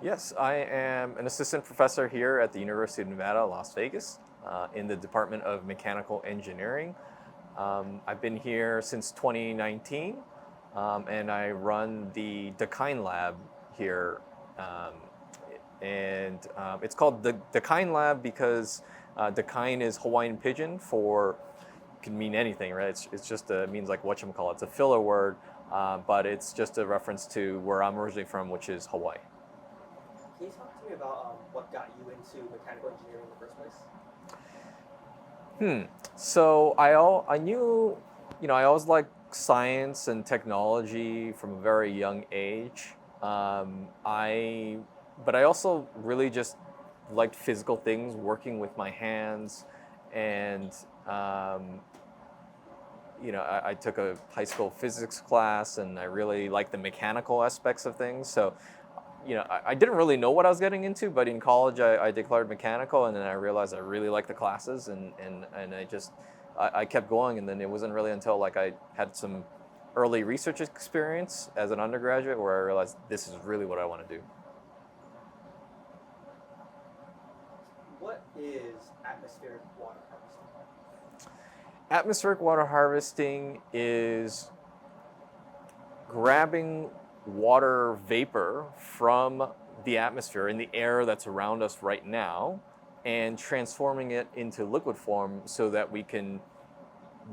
Yes, I am an assistant professor here at the University of Nevada, Las Vegas, in the Department of Mechanical Engineering. I've been here since 2019, and I run the Dakine Lab here. It's called the Dakine Lab because Dakine is Hawaiian pidgin for, can mean anything, right? It's just means like whatchamacallit. It's a filler word, but it's just a reference to where I'm originally from, which is Hawaii. Can you talk to me about what got you into mechanical engineering in the first place? So I knew, I always liked science and technology from a very young age. But I also really just liked physical things, working with my hands, and I took a high school physics class, and I really liked the mechanical aspects of things. So, I didn't really know what I was getting into, but in college I declared mechanical, and then I realized I really liked the classes, and I kept going, and then it wasn't really until like I had some early research experience as an undergraduate where I realized this is really what I want to do. What is atmospheric water harvesting? Atmospheric water harvesting is grabbing water vapor from the atmosphere in the air that's around us right now and transforming it into liquid form so that we can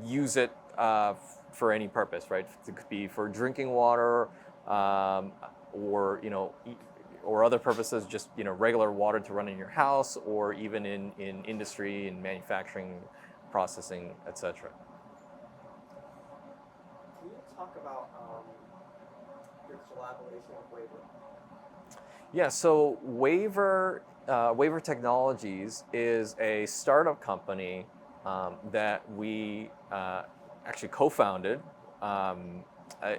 use it for any purpose, right? It could be for drinking water, or other purposes, just regular water to run in your house, or even in industry and manufacturing, processing, etc. Can you talk about your collaboration with WAVR? Yeah, so WAVR Technologies is a startup company that we actually co-founded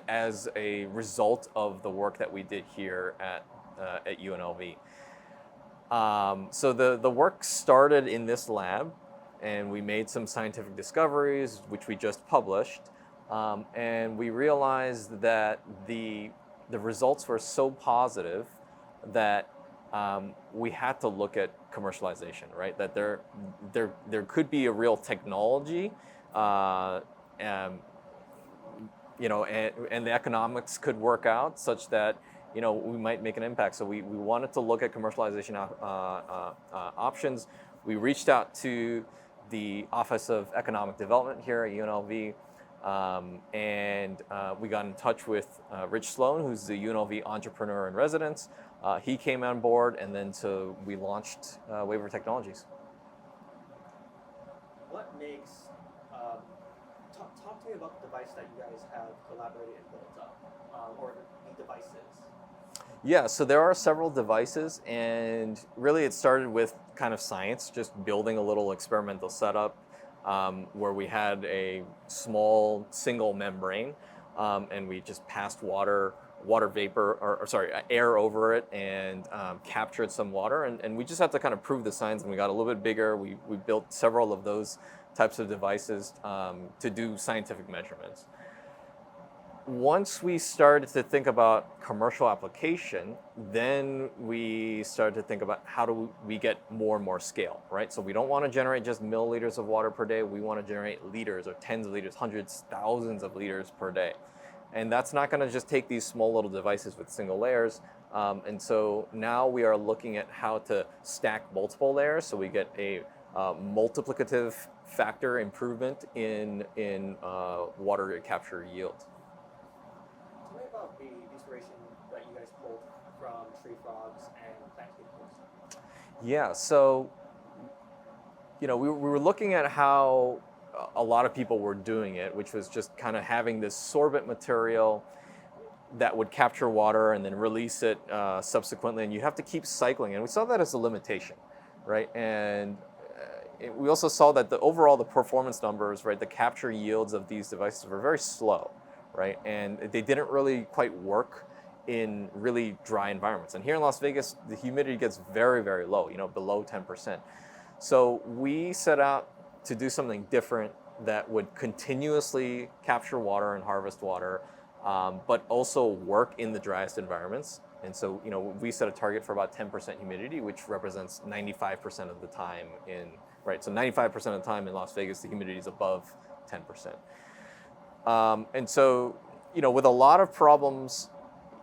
as a result of the work that we did here at UNLV. So the work started in this lab, and we made some scientific discoveries, which we just published, and we realized that the results were so positive that we had to look at commercialization, right? That there could be a real technology, and the economics could work out such that we might make an impact. So we wanted to look at commercialization options. We reached out to the Office of Economic Development here at UNLV, and we got in touch with Rich Sloan, who's the UNLV entrepreneur in residence. He came on board, and then so we launched WAVR Technologies. What makes, talk to me about the device that you guys have collaborated and built up, or the devices. Yeah, so there are several devices, and really it started with kind of science, just building a little experimental setup where we had a small single membrane, and we just passed air over it, and captured some water, and we just had to kind of prove the science, and we got a little bit bigger. We built several of those types of devices to do scientific measurements. Once we started to think about commercial application, then we started to think about how do we get more and more scale, right? So we don't want to generate just milliliters of water per day. We want to generate liters or tens of liters, hundreds, thousands of liters per day. And that's not going to just take these small little devices with single layers. And so now we are looking at how to stack multiple layers so we get a multiplicative factor improvement in water capture yield. Tell me about the inspiration that you guys pulled from tree frogs and plant chemicals. Yeah, so we were looking at how a lot of people were doing it, which was just kind of having this sorbent material that would capture water and then release it subsequently, and you have to keep cycling. And we saw that as a limitation, right? And we also saw that the performance numbers, right, the capture yields of these devices were very slow, right? And they didn't really quite work in really dry environments. And here in Las Vegas, the humidity gets very, very low, below 10%. So we set out to do something different that would continuously capture water and harvest water, but also work in the driest environments. And so, we set a target for about 10% humidity, which represents 95% of the time right? So 95% of the time in Las Vegas, the humidity is above 10%. And so, with a lot of problems,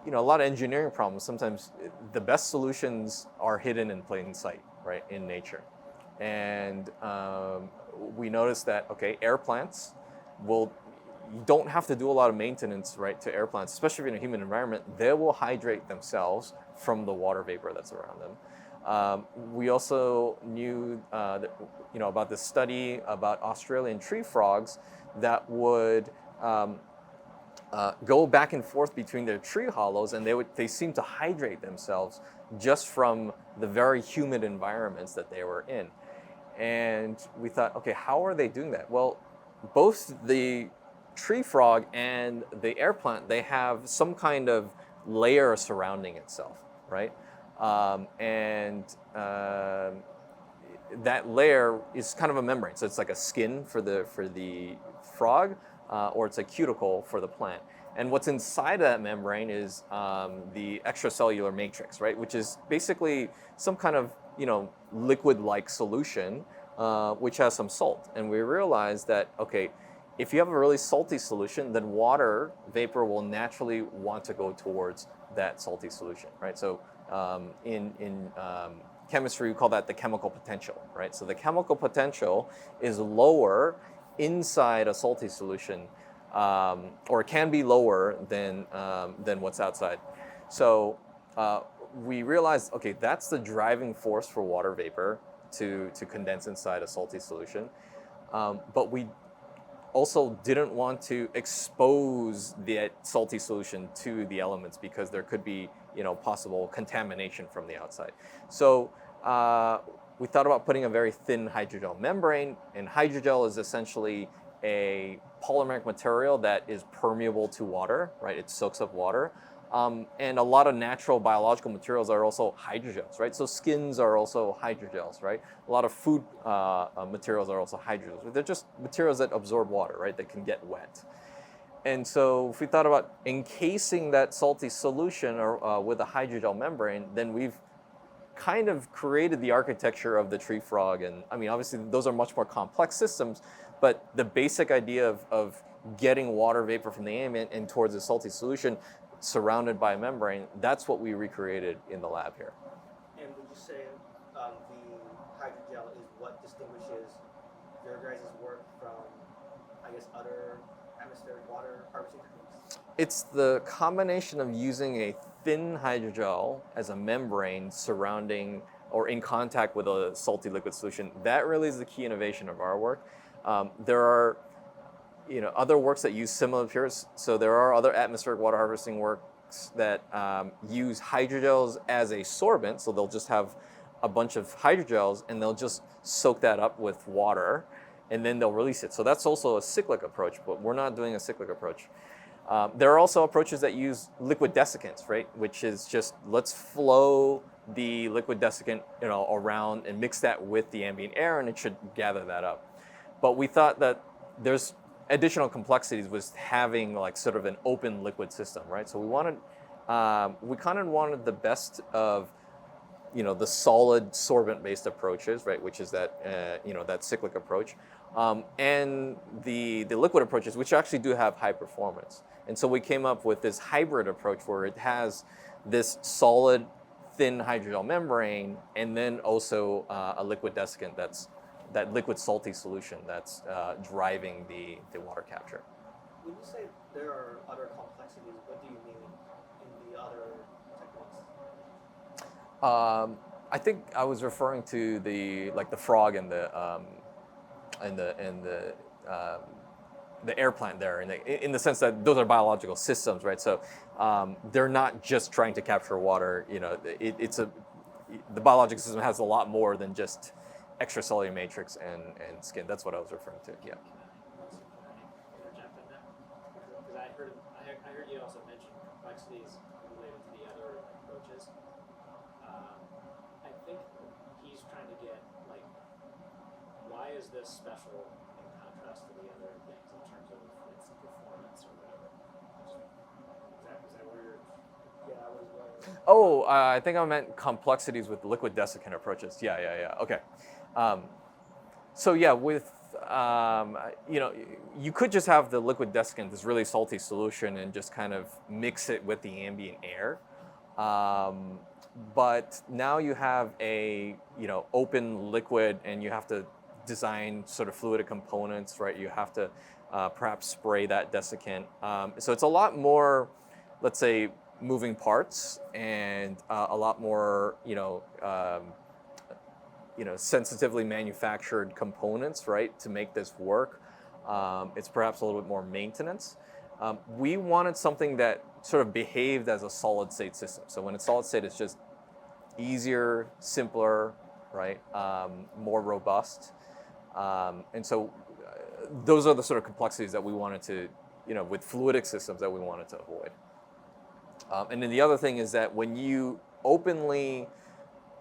a lot of engineering problems, sometimes the best solutions are hidden in plain sight, right, in nature. And we noticed that, okay, air plants you don't have to do a lot of maintenance, right, to air plants, especially if you're in a humid environment. They will hydrate themselves from the water vapor that's around them. We also knew about this study about Australian tree frogs that would go back and forth between their tree hollows, and they seem to hydrate themselves just from the very humid environments that they were in. And we thought, okay, how are they doing that? Well, both the tree frog and the air plant, they have some kind of layer surrounding itself, right? That layer is kind of a membrane. So it's like a skin for the frog, or it's a cuticle for the plant. And what's inside of that membrane is the extracellular matrix, right? Which is basically some kind of liquid-like solution, which has some salt. And we realized that, okay, if you have a really salty solution, then water vapor will naturally want to go towards that salty solution, right? So in chemistry, we call that the chemical potential, right? So the chemical potential is lower inside a salty solution, or can be lower than what's outside. So we realized, okay, that's the driving force for water vapor to condense inside a salty solution. But we also didn't want to expose the salty solution to the elements because there could be possible contamination from the outside. So we thought about putting a very thin hydrogel membrane, and hydrogel is essentially a polymeric material that is permeable to water, right? It soaks up water. And a lot of natural biological materials are also hydrogels, right? So skins are also hydrogels, right? A lot of food materials are also hydrogels. They're just materials that absorb water, right? That can get wet. And so if we thought about encasing that salty solution with a hydrogel membrane, then we've kind of created the architecture of the tree frog. And I mean, obviously those are much more complex systems, but the basic idea of getting water vapor from the ambient and towards a salty solution surrounded by a membrane, that's what we recreated in the lab here. And would you say the hydrogel is what distinguishes your guys' work from, I guess, other atmospheric water harvesting techniques? It's the combination of using a thin hydrogel as a membrane surrounding or in contact with a salty liquid solution. That really is the key innovation of our work. There are other works that use similar materials. So there are other atmospheric water harvesting works that use hydrogels as a sorbent. So they'll just have a bunch of hydrogels and they'll just soak that up with water and then they'll release it. So that's also a cyclic approach, but we're not doing a cyclic approach. There are also approaches that use liquid desiccants, right? Which is just let's flow the liquid desiccant around and mix that with the ambient air and it should gather that up. But we thought that there's additional complexities with having like sort of an open liquid system, right? So we kind of wanted the best of, the solid sorbent-based approaches, right? Which is that, that cyclic approach, and the liquid approaches, which actually do have high performance. And so we came up with this hybrid approach where it has this solid, thin hydrogel membrane, and then also a liquid desiccant that's that liquid salty solution that's driving the water capture. When you say there are other complexities, what do you mean in the other techniques? I think I was referring to the frog and the air plant there, in the sense that those are biological systems, right? So they're not just trying to capture water. The biological system has a lot more than just extracellular matrix and skin. That's what I was referring to. Yeah. Can I interject on that? Because I heard you also mention complexities related to the other approaches. I think he's trying to get why is this special in contrast to the other things in terms of its performance or whatever? Is that where you're? Yeah, I was wondering. Oh, I think I meant complexities with liquid desiccant approaches. Yeah. Okay. Um, so yeah, with you know, you could just have the liquid desiccant, this really salty solution, and just kind of mix it with the ambient air. Um, but now you have a open liquid, and you have to design sort of fluidic components, right? You have to perhaps spray that desiccant. So it's a lot more, let's say, moving parts, and a lot more sensitively manufactured components, right, to make this work. It's perhaps a little bit more maintenance. We wanted something that sort of behaved as a solid state system. So when it's solid state, it's just easier, simpler, right, more robust. And so those are the sort of complexities that we wanted to, with fluidic systems, that we wanted to avoid. And then the other thing is that when you openly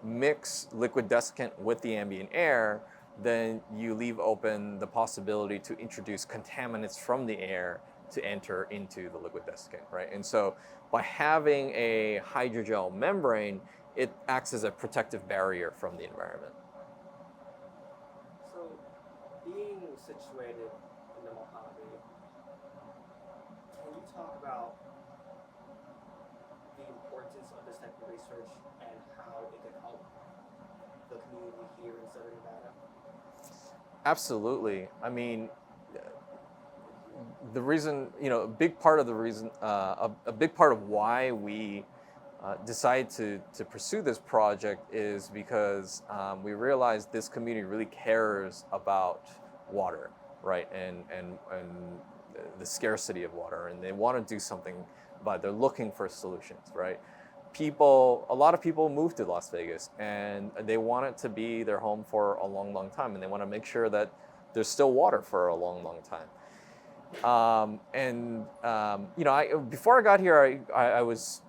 mix liquid desiccant with the ambient air, then you leave open the possibility to introduce contaminants from the air to enter into the liquid desiccant, right? And so by having a hydrogel membrane, it acts as a protective barrier from the environment. So, being situated in the Mojave, can you talk about the importance of this type of research and how it can help the community here in Southern Nevada? Absolutely. I mean, the reason, a big part of the reason, a big part of why we decided to pursue this project is because we realized this community really cares about water, right, and the scarcity of water, and they want to do something about it. They're looking for solutions, right? A lot of people move to Las Vegas, and they want it to be their home for a long, long time, and they want to make sure that there's still water for a long, long time. Before I got here, I was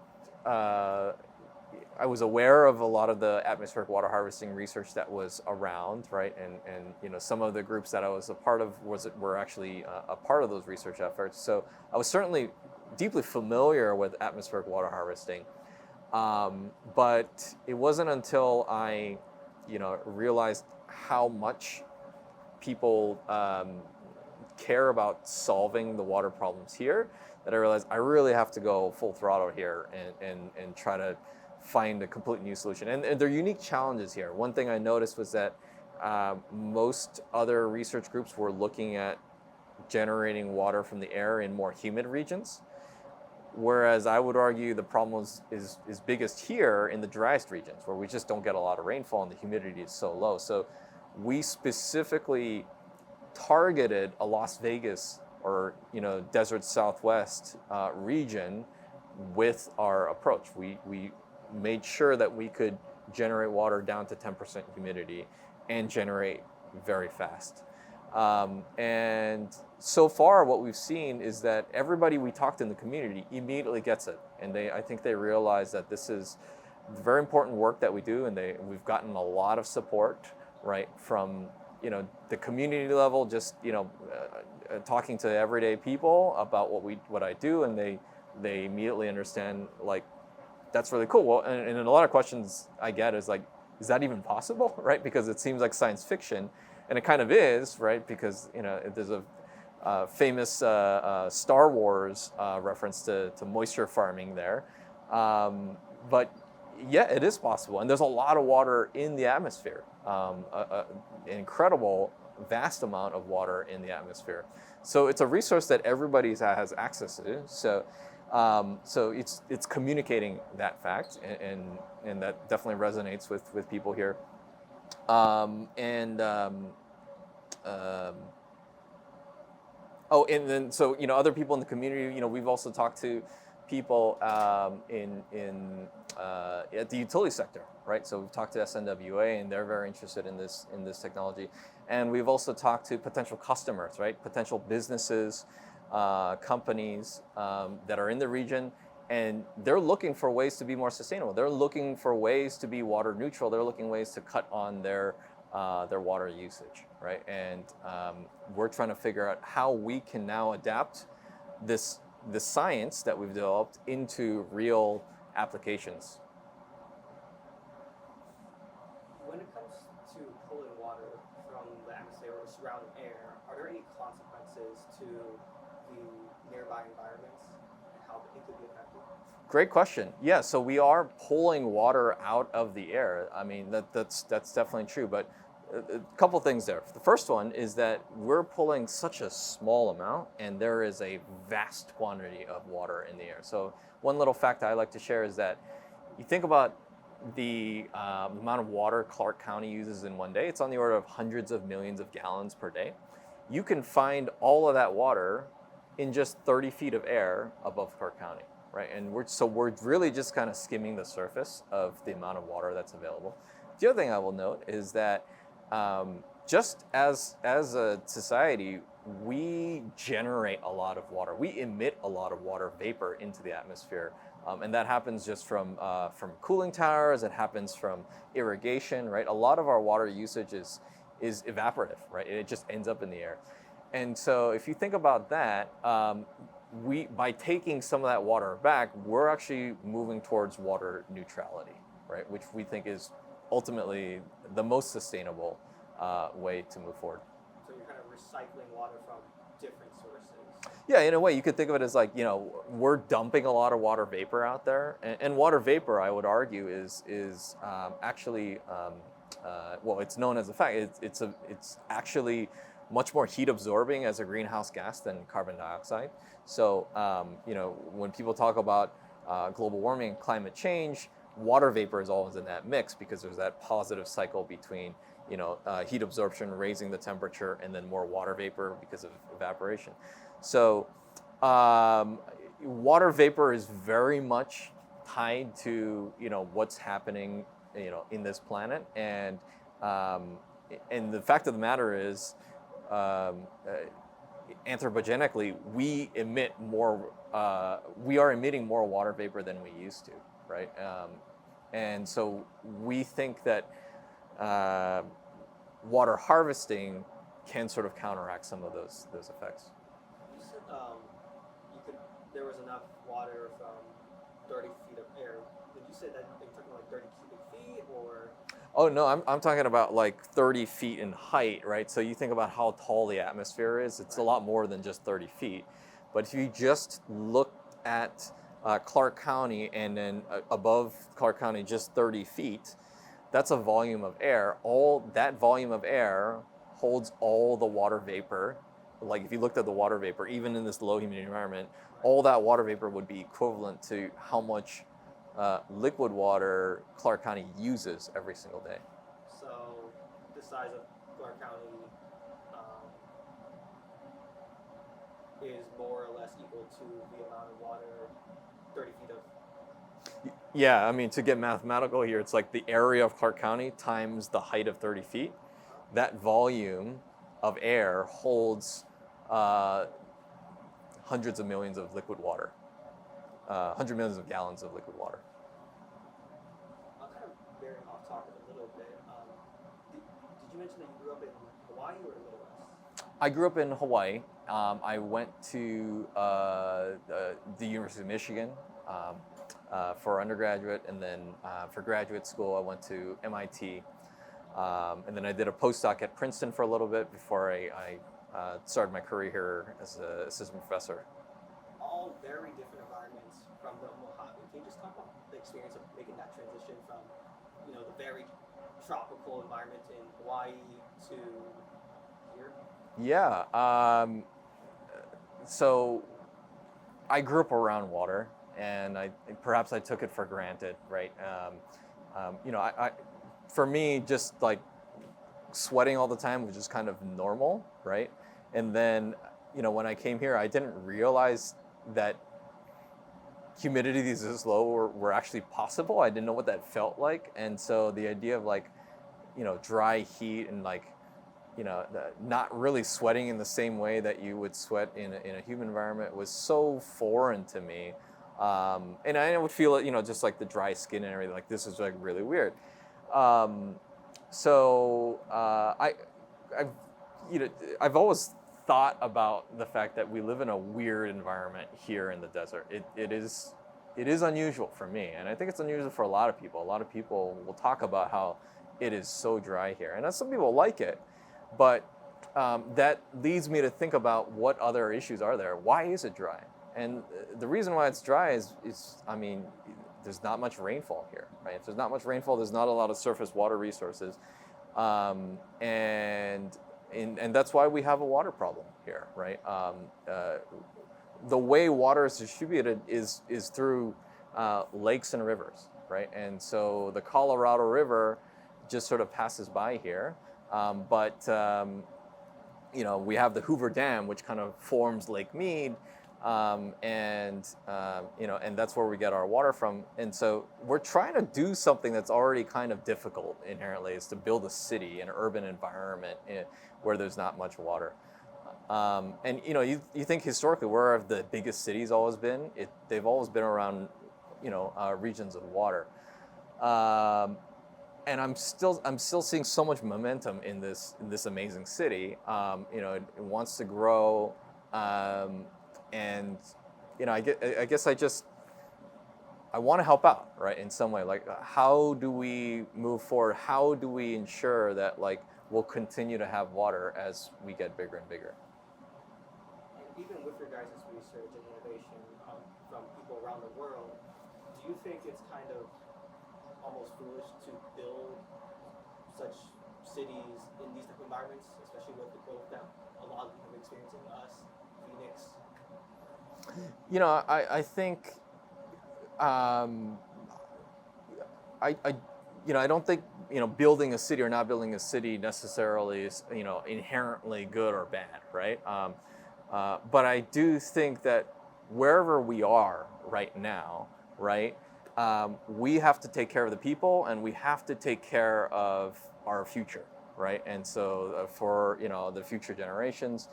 aware of a lot of the atmospheric water harvesting research that was around, right? And some of the groups that I was a part of were actually a part of those research efforts. So I was certainly deeply familiar with atmospheric water harvesting. But it wasn't until I, realized how much people care about solving the water problems here that I realized I really have to go full throttle here and try to find a complete new solution. And there are unique challenges here. One thing I noticed was that most other research groups were looking at generating water from the air in more humid regions, whereas I would argue the problem is biggest here in the driest regions, where we just don't get a lot of rainfall and the humidity is so low. So we specifically targeted a Las Vegas or desert Southwest region with our approach. We made sure that we could generate water down to 10% humidity and generate very fast. And so far, what we've seen is that everybody we talked in the community immediately gets it, and I think they realize that this is very important work that we do, and we've gotten a lot of support, right, from the community level, just talking to everyday people about what I do, and they immediately understand, like, that's really cool. Well, and a lot of questions I get is like, is that even possible, right? Because it seems like science fiction, and it kind of is, right? Because there's a famous Star Wars reference to moisture farming there, but yeah, it is possible, and there's a lot of water in the atmosphere, an incredible, vast amount of water in the atmosphere. So it's a resource that everybody has access to. So it's communicating that fact, and that definitely resonates with people here. And then so other people in the community. We've also talked to people at the utility sector, right? So we've talked to SNWA, and they're very interested in this technology. And we've also talked to potential customers, right? Potential businesses, companies that are in the region, and they're looking for ways to be more sustainable. They're looking for ways to be water neutral. They're looking ways to cut on their water usage, right? And we're trying to figure out how we can now adapt the science that we've developed into real applications surrounding air, are there any consequences to the nearby environments and how it could be affected? Great question. Yeah, so we are pulling water out of the air. I mean, that's definitely true, but a couple things there. The first one is that we're pulling such a small amount, and there is a vast quantity of water in the air. So one little fact I like to share is that you think about the amount of water Clark County uses in one day. It's on the order of hundreds of millions of gallons per day. You can find all of that water in just 30 feet of air above Clark County, right? And we're really just kind of skimming the surface of the amount of water that's available. The other thing I will note is that just as a society, we generate a lot of water. We emit a lot of water vapor into the atmosphere, and that happens just from cooling towers. It happens from irrigation, right? A lot of our water usage is evaporative, right? It just ends up in the air. And so if you think about that, by taking some of that water back, we're actually moving towards water neutrality, right? Which we think is ultimately the most sustainable way to move forward. So you're kind of recycling water from different sources. Yeah, in a way, you could think of it as like, we're dumping a lot of water vapor out there, and water vapor, I would argue, is actually, well, it's known as a fact. It's actually much more heat absorbing as a greenhouse gas than carbon dioxide. So, when people talk about global warming and climate change, water vapor is always in that mix because there's that positive cycle between heat absorption, raising the temperature, and then more water vapor because of evaporation. So water vapor is very much tied to what's happening in this planet, and the fact of the matter is, anthropogenically, we are emitting more water vapor than we used to, right? And so we think that water harvesting can sort of counteract some of those effects. You said there was enough water from 30 feet of air. Did you say that you're talking like 30 cubic feet or? Oh no, I'm talking about like 30 feet in height, right? So you think about how tall the atmosphere is. It's a lot more than just 30 feet. But if you just look at Clark County and then above Clark County just 30 feet, that's a volume of air. All that volume of air holds all the water vapor. Like if you looked at the water vapor, even in this low humidity environment, all that water vapor would be equivalent to how much liquid water Clark County uses every single day. So the size of Clark County is more or less equal to the amount of water 30 feet of. Yeah, I mean, to get mathematical here, it's like the area of Clark County times the height of 30 feet. That volume of air holds hundreds of millions of liquid water, 100 millions of gallons of liquid water. I'm kind of veering off topic a little bit. Did you mention that you grew up in Hawaii or the Midwest? I grew up in Hawaii. I went to the University of Michigan for undergraduate, and then for graduate school I went to MIT, and then I did a postdoc at Princeton for a little bit before I started my career here as an assistant professor. All very different environments from the Mojave. Can you just talk about the experience of making that transition from the very tropical environment in Hawaii to here? Yeah. So I grew up around water, and perhaps I took it for granted, right? For me, just like sweating all the time was just kind of normal, right? And then, when I came here, I didn't realize that humidities this low were actually possible. I didn't know what that felt like, and so the idea of dry heat and not really sweating in the same way that you would sweat in a humid environment was so foreign to me. And I would feel it, just like the dry skin and everything, like this is like really weird. I've always thought about the fact that we live in a weird environment here in the desert. It is unusual for me, and I think it's unusual for a lot of people. A lot of people will talk about how it is so dry here, and some people like it. But that leads me to think about what other issues are there. Why is it dry? And the reason why it's dry is I mean, there's not much rainfall here, right? If there's not much rainfall, there's not a lot of surface water resources, and that's why we have a water problem here, right? The way water is distributed is through lakes and rivers, right? And so the Colorado River just sort of passes by here, but we have the Hoover Dam, which kind of forms Lake Mead, and that's where we get our water from. And so we're trying to do something that's already kind of difficult inherently, is to build a city, an urban environment where there's not much water. And you think historically, where have the biggest cities always been? They've always been around, regions of water. And I'm still seeing so much momentum in this amazing city. It wants to grow, and I guess I want to help out, right, in some way. Like, how do we move forward? How do we ensure that we'll continue to have water as we get bigger and bigger? And even with your guys' research and innovation from people around the world, do you think it's kind of almost foolish to build such cities in these type of environments, especially with the growth that a lot of people have experienced in us, Phoenix? I think I don't think building a city or not building a city necessarily is inherently good or bad, right? But I do think that wherever we are right now, right, we have to take care of the people, and we have to take care of our future, right? And so for the future generations,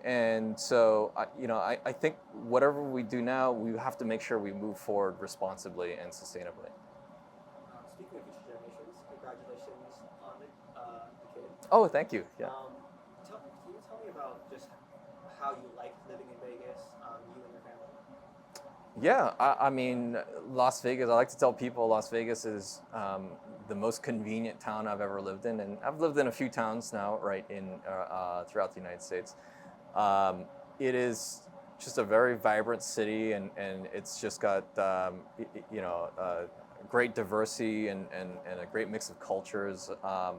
and so I think whatever we do now, we have to make sure we move forward responsibly and sustainably. Speaking of future generations, congratulations on the kid. Oh, thank you. Yeah. Can you tell me about just how you like living in Vegas, you and your family? Yeah, I mean, Las Vegas, I like to tell people Las Vegas is the most convenient town I've ever lived in. And I've lived in a few towns now, right, throughout the United States. It is just a very vibrant city, and it's just got, great diversity and a great mix of cultures. I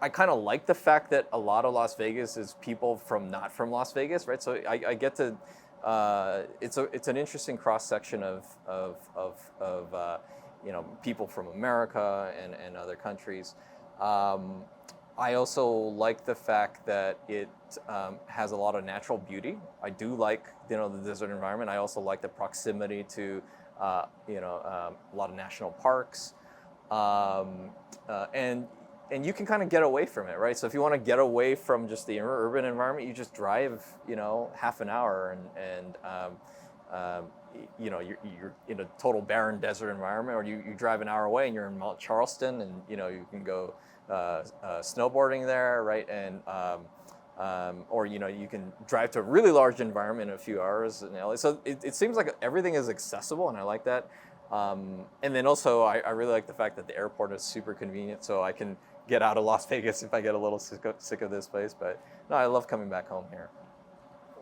kind of like the fact that a lot of Las Vegas is people not from Las Vegas, right? So I get to, it's an interesting cross section of people from America and other countries. I also like the fact that it has a lot of natural beauty. I do like the desert environment. I also like the proximity to a lot of national parks, and you can kind of get away from it, right? So if you want to get away from just the urban environment, you just drive, half an hour, and you're in a total barren desert environment, or you drive an hour away and you're in Mount Charleston, and you can go snowboarding there, right? And or you can drive to a really large environment in a few hours in LA. So it seems like everything is accessible, and I like that. And then also I really like the fact that the airport is super convenient, so I can get out of Las Vegas if I get a little sick of this place. But no, I love coming back home here.